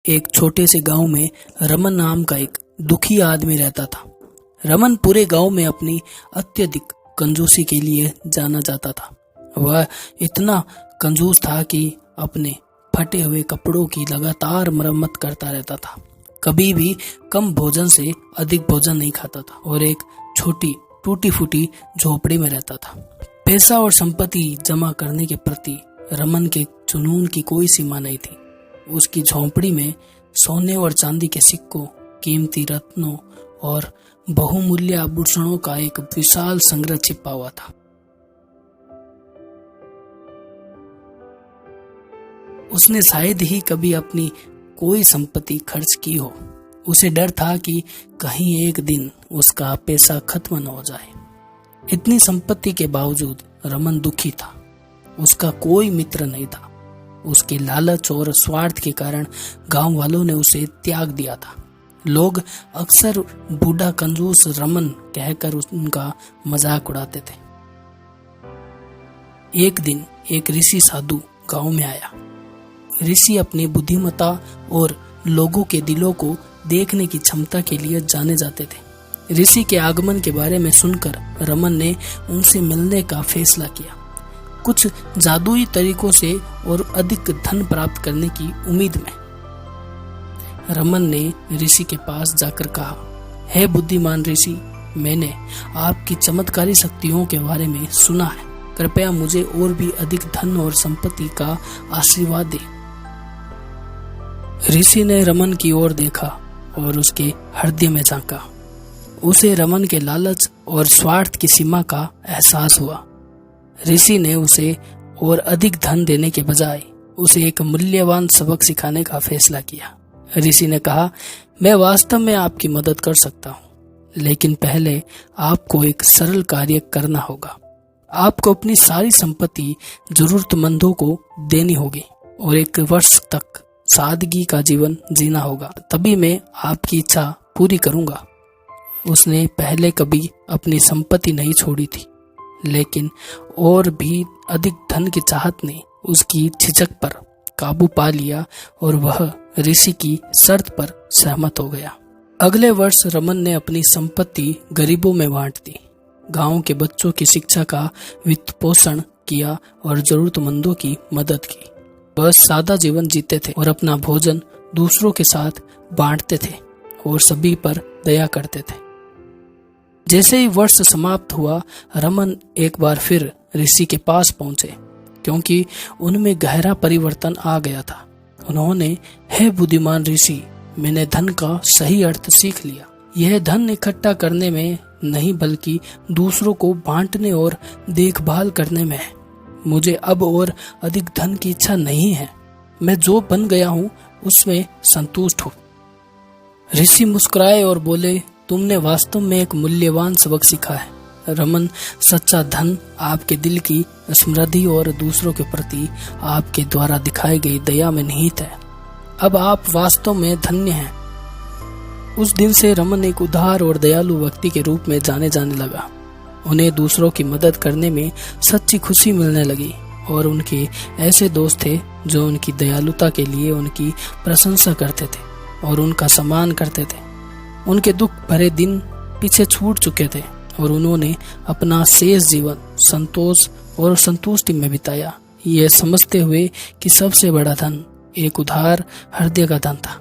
एक छोटे से गांव में रमन नाम का एक दुखी आदमी रहता था। रमन पूरे गांव में अपनी अत्यधिक कंजूसी के लिए जाना जाता था। वह इतना कंजूस था कि अपने फटे हुए कपड़ों की लगातार मरम्मत करता रहता था। कभी भी कम भोजन से अधिक भोजन नहीं खाता था और एक छोटी टूटी फूटी झोपड़ी में रहता था। पैसा और संपत्ति जमा करने के प्रति रमन के जुनून की कोई सीमा नहीं थी। उसकी झोंपड़ी में सोने और चांदी के सिक्कों, कीमती रत्नों और बहुमूल्य आभूषणों का एक विशाल संग्रह छिपा हुआ था। उसने शायद ही कभी अपनी कोई संपत्ति खर्च की हो। उसे डर था कि कहीं एक दिन उसका पैसा खत्म न हो जाए। इतनी संपत्ति के बावजूद रमन दुखी था। उसका कोई मित्र नहीं था। उसके लालच और स्वार्थ के कारण गांव वालों ने उसे त्याग दिया था। लोग अक्सर बूढ़ा कंजूस रमन कहकर उनका मजाक उड़ाते थे। एक दिन एक ऋषि साधु गांव में आया। ऋषि अपनी बुद्धिमत्ता और लोगों के दिलों को देखने की क्षमता के लिए जाने जाते थे। ऋषि के आगमन के बारे में सुनकर रमन ने उनसे मिलने का फैसला किया, कुछ जादुई तरीकों से और अधिक धन प्राप्त करने की उम्मीद में। रमन ने ऋषि के पास जाकर कहा, हे बुद्धिमान ऋषि, मैंने आपकी चमत्कारी शक्तियों के बारे में सुना है। कृपया मुझे और भी अधिक धन और संपत्ति का आशीर्वाद दे। ऋषि ने रमन की ओर देखा और उसके हृदय में झांका। उसे रमन के लालच और स्वार्थ की सीमा का एहसास हुआ। ऋषि ने उसे और अधिक धन देने के बजाय उसे एक मूल्यवान सबक सिखाने का फैसला किया। ऋषि ने कहा, मैं वास्तव में आपकी मदद कर सकता हूँ, लेकिन पहले आपको एक सरल कार्य करना होगा। आपको अपनी सारी संपत्ति जरूरतमंदों को देनी होगी और 1 वर्ष तक सादगी का जीवन जीना होगा। तभी मैं आपकी इच्छा पूरी करूंगा। उसने पहले कभी अपनी संपत्ति नहीं छोड़ी थी, लेकिन और भी अधिक धन की चाहत ने उसकी झिझक पर काबू पा लिया और वह ऋषि की शर्त पर सहमत हो गया। अगले वर्ष रमन ने अपनी संपत्ति गरीबों में बांट दी, गांव के बच्चों की शिक्षा का वित्त पोषण किया और जरूरतमंदों की मदद की। वह सादा जीवन जीते थे और अपना भोजन दूसरों के साथ बांटते थे और सभी पर दया करते थे। जैसे ही वर्ष समाप्त हुआ, रमन एक बार फिर ऋषि के पास पहुंचे, क्योंकि उनमें गहरा परिवर्तन आ गया था। उन्होंने, हे बुद्धिमान ऋषि, मैंने धन का सही अर्थ सीख लिया। यह धन इकट्ठा करने में नहीं बल्कि दूसरों को बांटने और देखभाल करने में है। मुझे अब और अधिक धन की इच्छा नहीं है। मैं जो बन गया हूँ उसमें संतुष्ट हूँ। ऋषि मुस्कुराए और बोले, तुमने वास्तव में एक मूल्यवान सबक सीखा है। रमन, सच्चा धन आपके दिल की समृद्धि और दूसरों के प्रति आपके द्वारा दिखाई गई दया में निहित है। अब आप वास्तव में धन्य हैं। उस दिन से रमन एक उदार और दयालु व्यक्ति के रूप में जाने लगा। उन्हें दूसरों की मदद करने में सच्ची खुशी मिलने लगी और उनके ऐसे दोस्त थे जो उनकी दयालुता के लिए उनकी प्रशंसा करते थे और उनका सम्मान करते थे। उनके दुख भरे दिन पीछे छूट चुके थे और उन्होंने अपना शेष जीवन संतोष और संतुष्टि में बिताया, ये समझते हुए कि सबसे बड़ा धन एक उदार हृदय का धन था।